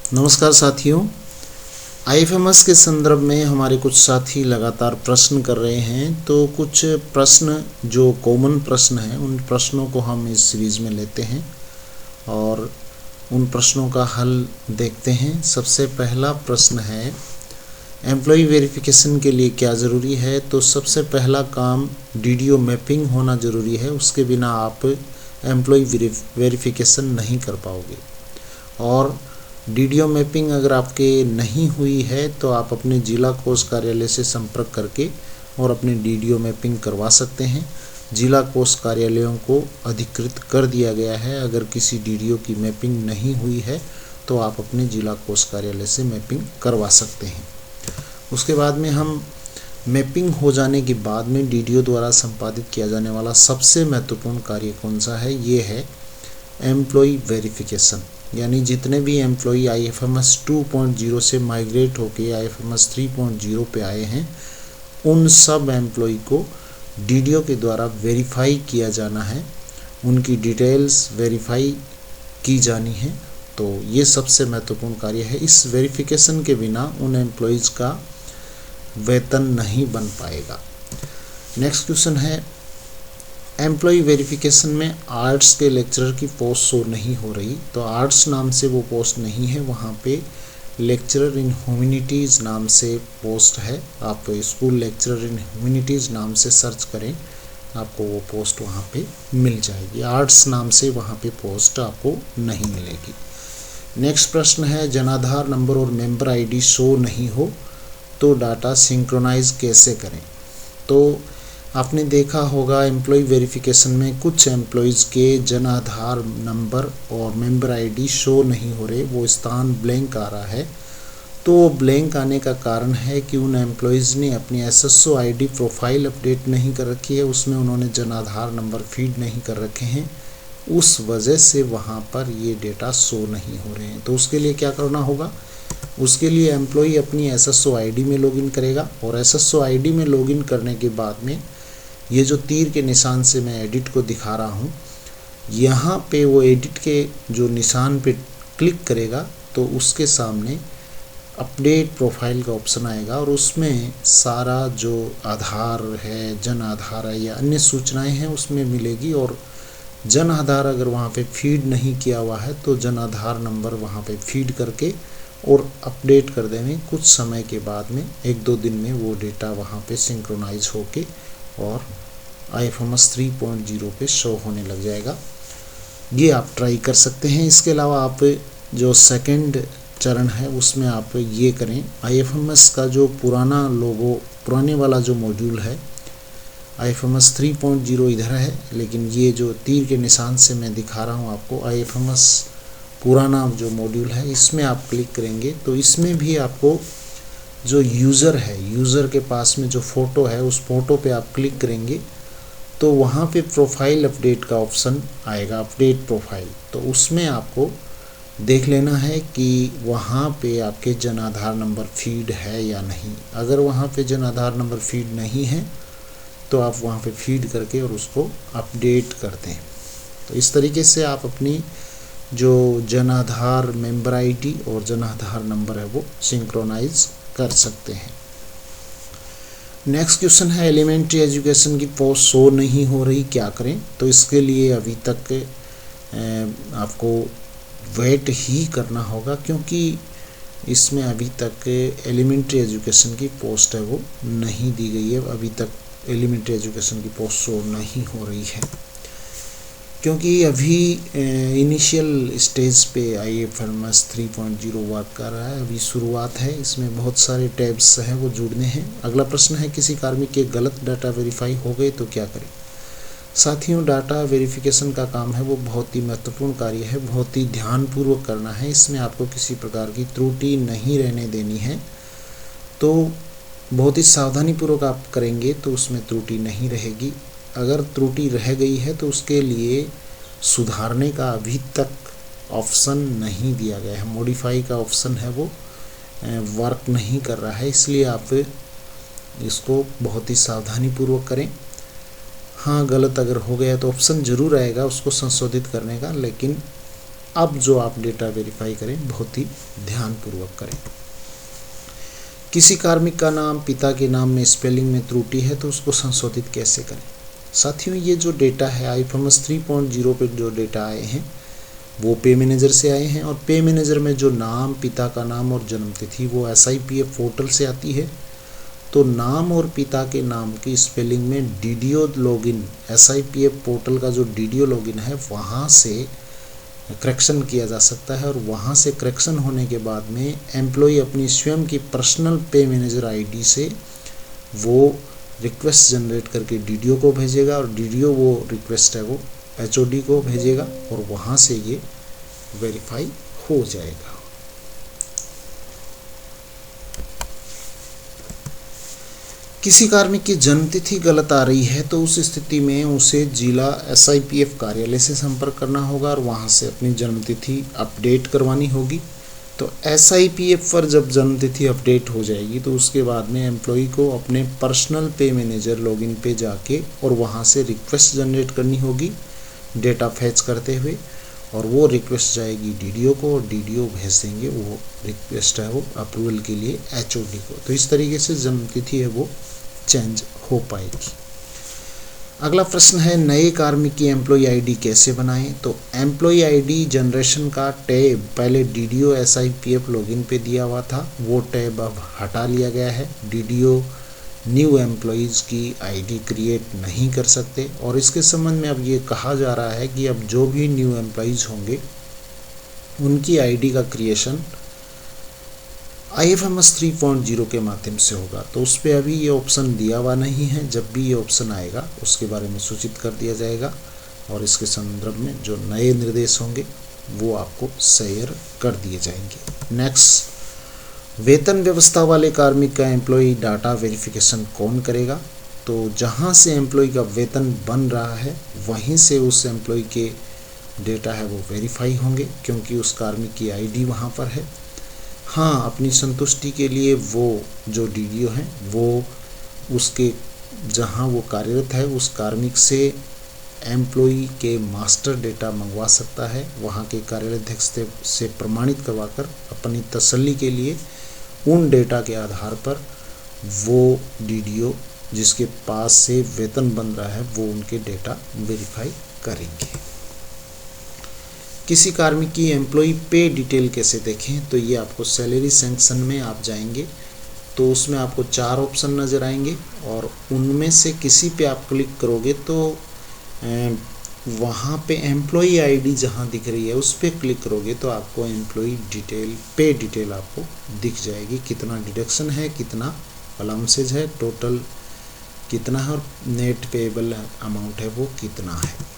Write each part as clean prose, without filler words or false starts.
नमस्कार साथियों, आईएफएमएस के संदर्भ में हमारे कुछ साथी लगातार प्रश्न कर रहे हैं। तो कुछ प्रश्न जो कॉमन प्रश्न हैं उन प्रश्नों को हम इस सीरीज़ में लेते हैं और उन प्रश्नों का हल देखते हैं। सबसे पहला प्रश्न है, एम्प्लॉय वेरिफिकेशन के लिए क्या ज़रूरी है? तो सबसे पहला काम डीडीओ मैपिंग होना ज़रूरी है, उसके बिना आप एम्प्लॉय वेरिफिकेशन नहीं कर पाओगे। और डीडीओ मैपिंग अगर आपके नहीं हुई है तो आप अपने जिला कोष कार्यालय से संपर्क करके और अपनी डीडीओ मैपिंग करवा सकते हैं। जिला कोष कार्यालयों को अधिकृत कर दिया गया है। अगर किसी डीडीओ की मैपिंग नहीं हुई है तो आप अपने जिला कोष कार्यालय से मैपिंग करवा सकते हैं। उसके बाद में हम मैपिंग हो जाने के बाद में डीडीओ द्वारा संपादित किया जाने वाला सबसे महत्वपूर्ण कार्य कौन सा है? ये है एम्प्लॉय वेरिफिकेशन। यानी जितने भी एम्प्लॉय आईएफएमएस 2.0 से माइग्रेट होके आईएफएमएस 3.0 पे आए हैं, उन सब एम्प्लॉय को डीडीओ के द्वारा वेरीफाई किया जाना है, उनकी डिटेल्स वेरीफाई की जानी है। तो ये सबसे महत्वपूर्ण कार्य है। इस वेरिफिकेशन के बिना उन एम्प्लॉयज़ का वेतन नहीं बन पाएगा। नेक्स्ट क्वेश्चन है, एम्प्लॉय वेरिफिकेशन में आर्ट्स के लेक्चरर की पोस्ट शो नहीं हो रही। तो आर्ट्स नाम से वो पोस्ट नहीं है, वहाँ पे लेक्चरर इन ह्यूमैनिटीज़ नाम से पोस्ट है। आप स्कूल लेक्चरर इन ह्यूमैनिटीज़ नाम से सर्च करें, आपको वो पोस्ट वहाँ पे मिल जाएगी। आर्ट्स नाम से वहाँ पे पोस्ट आपको नहीं मिलेगी। नेक्स्ट प्रश्न है, जनाधार नंबर और मेंबर आईडी शो नहीं हो तो डाटा सिंक्रोनाइज कैसे करें? तो आपने देखा होगा एम्प्लॉय वेरिफिकेशन में कुछ एम्प्लॉयज़ के जन आधार नंबर और मेंबर आईडी शो नहीं हो रहे, वो स्थान ब्लैंक आ रहा है। तो ब्लैंक आने का कारण है कि उन एम्प्लॉयज़ ने अपनी एसएसओ आईडी प्रोफाइल अपडेट नहीं कर रखी है, उसमें उन्होंने जन आधार नंबर फीड नहीं कर रखे हैं, उस वजह से वहाँ पर ये डेटा शो नहीं हो रहे हैं। तो उसके लिए क्या करना होगा? उसके लिए एम्प्लॉय अपनी एसएसओ आईडी में लॉगिन करेगा और एसएसओ आईडी में लॉगिन करने के बाद में ये जो तीर के निशान से मैं एडिट को दिखा रहा हूँ, यहाँ पे वो एडिट के जो निशान पे क्लिक करेगा तो उसके सामने अपडेट प्रोफाइल का ऑप्शन आएगा और उसमें सारा जो आधार है, जन आधार है या अन्य सूचनाएं हैं उसमें मिलेगी। और जन आधार अगर वहाँ पे फीड नहीं किया हुआ है तो जन आधार नंबर वहाँ पे फीड करके और अपडेट कर देंगे। कुछ समय के बाद में 1-2 दिन में वो डेटा वहाँ पे सिंक्रोनाइज होके और आईएफएमएस 3.0 पे शो होने लग जाएगा। ये आप ट्राई कर सकते हैं। इसके अलावा आप जो सेकंड चरण है उसमें आप ये करें, आईएफएमएस का जो पुराना लोगो, पुराने वाला जो मॉड्यूल है, आईएफएमएस 3.0 इधर है, लेकिन ये जो तीर के निशान से मैं दिखा रहा हूँ आपको, आईएफएमएस पुराना जो मॉड्यूल है, इसमें आप क्लिक करेंगे तो इसमें भी आपको जो यूज़र है, यूज़र के पास में जो फ़ोटो है उस फोटो पे आप क्लिक करेंगे तो वहाँ पे प्रोफाइल अपडेट का ऑप्शन आएगा, अपडेट प्रोफाइल। तो उसमें आपको देख लेना है कि वहाँ पे आपके जन आधार नंबर फीड है या नहीं। अगर वहाँ पे जन आधार नंबर फीड नहीं है तो आप वहाँ पे फीड करके और उसको अपडेट कर दें। तो इस तरीके से आप अपनी जो जन आधार मेंबर आईडी और जन आधार नंबर है वो सिंक्रोनाइज कर सकते हैं। नेक्स्ट क्वेश्चन है, एलिमेंट्री एजुकेशन की पोस्ट शो नहीं हो रही, क्या करें? तो इसके लिए अभी तक आपको वेट ही करना होगा, क्योंकि इसमें अभी तक एलिमेंट्री एजुकेशन की पोस्ट है वो नहीं दी गई है। अभी तक एलिमेंट्री एजुकेशन की पोस्ट शो नहीं हो रही है, क्योंकि अभी इनिशियल स्टेज पे आईएफएमएस 3.0 वर्क कर रहा है, अभी शुरुआत है, इसमें बहुत सारे टैब्स हैं वो जुड़ने हैं। अगला प्रश्न है, किसी कार्मिक के गलत डाटा वेरीफाई हो गए तो क्या करें? साथियों, डाटा वेरिफिकेशन का काम है वो बहुत ही महत्वपूर्ण कार्य है, बहुत ही ध्यानपूर्वक करना है। इसमें आपको किसी प्रकार की त्रुटि नहीं रहने देनी है। तो बहुत ही सावधानीपूर्वक आप करेंगे तो उसमें त्रुटि नहीं रहेगी। अगर त्रुटि रह गई है तो उसके लिए सुधारने का अभी तक ऑप्शन नहीं दिया गया है, मॉडिफाई का ऑप्शन है वो वर्क नहीं कर रहा है, इसलिए आप इसको बहुत ही सावधानीपूर्वक करें। हाँ, गलत अगर हो गया तो ऑप्शन ज़रूर आएगा उसको संशोधित करने का, लेकिन अब जो आप डेटा वेरीफाई करें बहुत ही ध्यानपूर्वक करें। किसी कार्मिक का नाम पिता के नाम में स्पेलिंग में त्रुटि है तो उसको संशोधित कैसे करें। साथियों, ये जो डेटा है आईएफएमएस 3.0 पे जो डेटा आए हैं वो पे मैनेजर से आए हैं, और पे मैनेजर में जो नाम, पिता का नाम और जन्म तिथि वो SIPF पोर्टल से आती है। तो नाम और पिता के नाम की स्पेलिंग में DDO लॉगिन, SIPF पोर्टल का जो DDO लॉगिन है वहाँ से करेक्शन किया जा सकता है, और वहाँ से करेक्शन होने के बाद में एम्प्लॉय अपनी स्वयं की पर्सनल पे मैनेजर ID से वो रिक्वेस्ट जनरेट करके DDO को भेजेगा, और DDO वो रिक्वेस्ट है वो HOD को भेजेगा, और वहाँ से ये वेरीफाई हो जाएगा। किसी कार्मिक की जन्मतिथि गलत आ रही है तो उस स्थिति में उसे जिला SIPF कार्यालय से संपर्क करना होगा और वहाँ से अपनी जन्मतिथि अपडेट करवानी होगी। तो SIPF पर जब जन्मतिथि अपडेट हो जाएगी तो उसके बाद में एम्प्लॉय को अपने पर्सनल पे मैनेजर लॉगिन पे जाके और वहाँ से रिक्वेस्ट जनरेट करनी होगी डेटा फैच करते हुए, और वो रिक्वेस्ट जाएगी DDO को, और DDO भेज देंगे वो रिक्वेस्ट है वो अप्रूवल के लिए HOD को। तो इस तरीके से जन्मतिथि है वो चेंज हो पाएगी। अगला प्रश्न है, नए कार्मिक की एम्प्लॉय ID कैसे बनाएं। तो एम्प्लॉय ID जनरेशन का टैब पहले DDO SIPF लॉगिन पे दिया हुआ था, वो टैब अब हटा लिया गया है। DDO न्यू एम्प्लॉयज़ की ID क्रिएट नहीं कर सकते, और इसके संबंध में अब ये कहा जा रहा है कि अब जो भी न्यू एम्प्लॉयज़ होंगे उनकी ID का क्रिएशन IFMS 3.0 के माध्यम से होगा। तो उस पर अभी ये ऑप्शन दिया हुआ नहीं है, जब भी ये ऑप्शन आएगा उसके बारे में सूचित कर दिया जाएगा, और इसके संदर्भ में जो नए निर्देश होंगे वो आपको शेयर कर दिए जाएंगे। नेक्स्ट, वेतन व्यवस्था वाले कार्मिक का एम्प्लॉय डाटा वेरिफिकेशन कौन करेगा। तो जहाँ से एम्प्लॉय का वेतन बन रहा है वहीं से उस एम्प्लॉय के डेटा है वो वेरीफाई होंगे, क्योंकि उस कार्मिक की ID वहाँ पर है। हाँ, अपनी संतुष्टि के लिए वो जो DDO हैं वो उसके जहाँ वो कार्यरत है उस कार्मिक से एम्प्लॉय के मास्टर डेटा मंगवा सकता है, वहाँ के कार्यालयाध्यक्ष से प्रमाणित करवाकर अपनी तसल्ली के लिए उन डेटा के आधार पर वो DDO जिसके पास से वेतन बन रहा है वो उनके डेटा वेरीफाई करेंगे। किसी कार्मिक की एम्प्लॉय पे डिटेल कैसे देखें। तो ये आपको सैलरी सेक्शन में आप जाएंगे तो उसमें आपको 4 ऑप्शन नज़र आएंगे, और उनमें से किसी पे आप क्लिक करोगे तो वहाँ पे एम्प्लॉय ID जहाँ दिख रही है उस पर क्लिक करोगे तो आपको एम्प्लॉय डिटेल, पे डिटेल आपको दिख जाएगी, कितना डिडक्शन है, कितना अलाउंसेज है, टोटल कितना है, और नेट पेएबल अमाउंट है वो कितना है।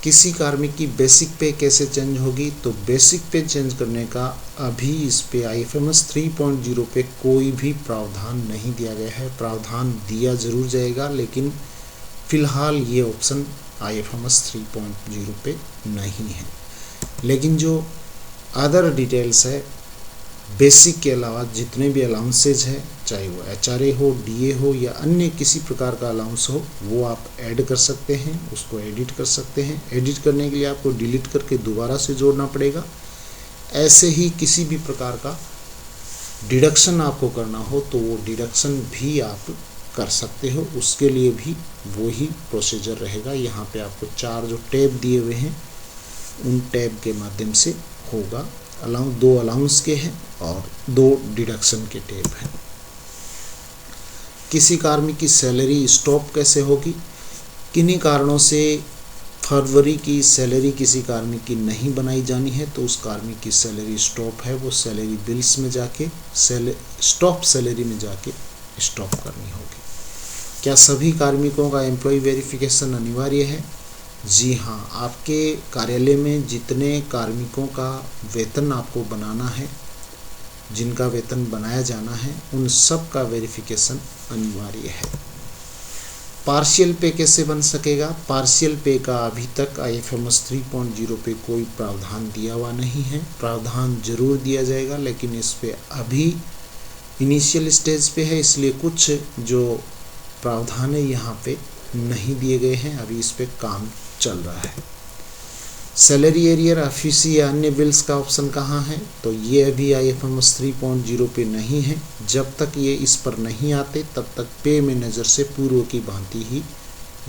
किसी कार्मिक की बेसिक पे कैसे चेंज होगी। तो बेसिक पे चेंज करने का अभी इस पे IFMS 3.0 पे कोई भी प्रावधान नहीं दिया गया है। प्रावधान दिया जरूर जाएगा, लेकिन फ़िलहाल ये ऑप्शन IFMS 3.0 पे नहीं है। लेकिन जो अदर डिटेल्स है बेसिक के अलावा जितने भी अलाउंसेज है, चाहे वो HRA हो, DA हो या अन्य किसी प्रकार का अलाउंस हो, वो आप ऐड कर सकते हैं, उसको एडिट कर सकते हैं। एडिट करने के लिए आपको डिलीट करके दोबारा से जोड़ना पड़ेगा। ऐसे ही किसी भी प्रकार का डिडक्शन आपको करना हो तो वो डिडक्शन भी आप कर सकते हो, उसके लिए भी वही प्रोसीजर रहेगा। यहाँ पे आपको 4 जो टैब दिए हुए हैं उन टैब के माध्यम से होगा। 2 अलाउंस के हैं और 2 डिडक्शन के टैब हैं। किसी कार्मिक की सैलरी स्टॉप कैसे होगी। किन्हीं कारणों से फरवरी की सैलरी किसी कार्मिक की नहीं बनाई जानी है तो उस कार्मिक की सैलरी स्टॉप है वो सैलरी बिल्स में जाके स्टॉप सैलरी में जाके स्टॉप करनी होगी। क्या सभी कार्मिकों का एम्प्लॉय वेरिफिकेशन अनिवार्य है। जी हाँ, आपके कार्यालय में जितने कार्मिकों का वेतन आपको बनाना है, जिनका वेतन बनाया जाना है, उन सब का वेरिफिकेशन अनिवार्य है। पार्शियल पे कैसे बन सकेगा। पार्शियल पे का अभी तक IFMS 3.0 पे कोई प्रावधान दिया हुआ नहीं है। प्रावधान जरूर दिया जाएगा, लेकिन इस पे अभी इनिशियल स्टेज पे है, इसलिए कुछ जो प्रावधान है यहाँ पे नहीं दिए गए हैं, अभी इस पे काम चल रहा है। सैलरी एरियर, ऑफिसी या अन्य बिल्स का ऑप्शन कहाँ है, तो ये अभी IFMS 3.0 पे नहीं है। जब तक ये इस पर नहीं आते तब तक पे मैनेजर से पूर्व की भांति ही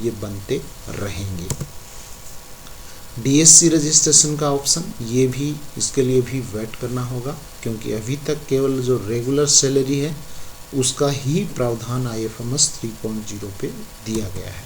ये बनते रहेंगे। DSC रजिस्ट्रेशन का ऑप्शन, ये भी इसके लिए भी वेट करना होगा, क्योंकि अभी तक केवल जो रेगुलर सैलरी है उसका ही प्रावधान IFMS 3.0 पे दिया गया है।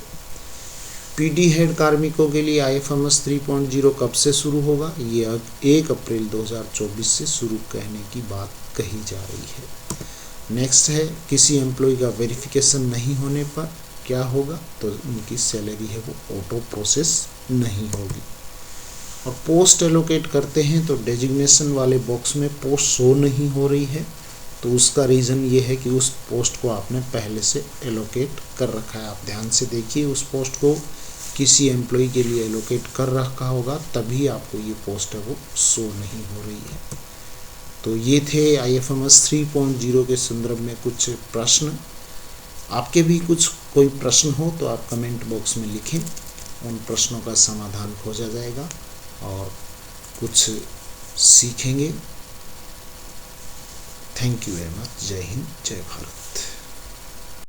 PD हेड कार्मिकों के लिए IFMS 3.0 कब से शुरू होगा, ये अब 1 अप्रैल 2024 से शुरू कहने की बात कही जा रही है। नेक्स्ट है, किसी एम्प्लॉय का वेरिफिकेशन नहीं होने पर क्या होगा, तो उनकी सैलरी है वो ऑटो प्रोसेस नहीं होगी। और पोस्ट एलोकेट करते हैं तो डेजिग्नेशन वाले बॉक्स में पोस्ट शो नहीं हो रही है, तो उसका रीज़न ये है कि उस पोस्ट को आपने पहले से एलोकेट कर रखा है। आप ध्यान से देखिए, उस पोस्ट को किसी एम्प्लॉय के लिए एलोकेट कर रखा होगा, तभी आपको ये पोस्ट है वो शो नहीं हो रही है। तो ये थे IFMS 3.0 के संदर्भ में कुछ प्रश्न। आपके भी कुछ कोई प्रश्न हो तो आप कमेंट बॉक्स में लिखें, उन प्रश्नों का समाधान खोजा जाएगा और कुछ सीखेंगे। Thank you very much. जय हिंद, जय भारत।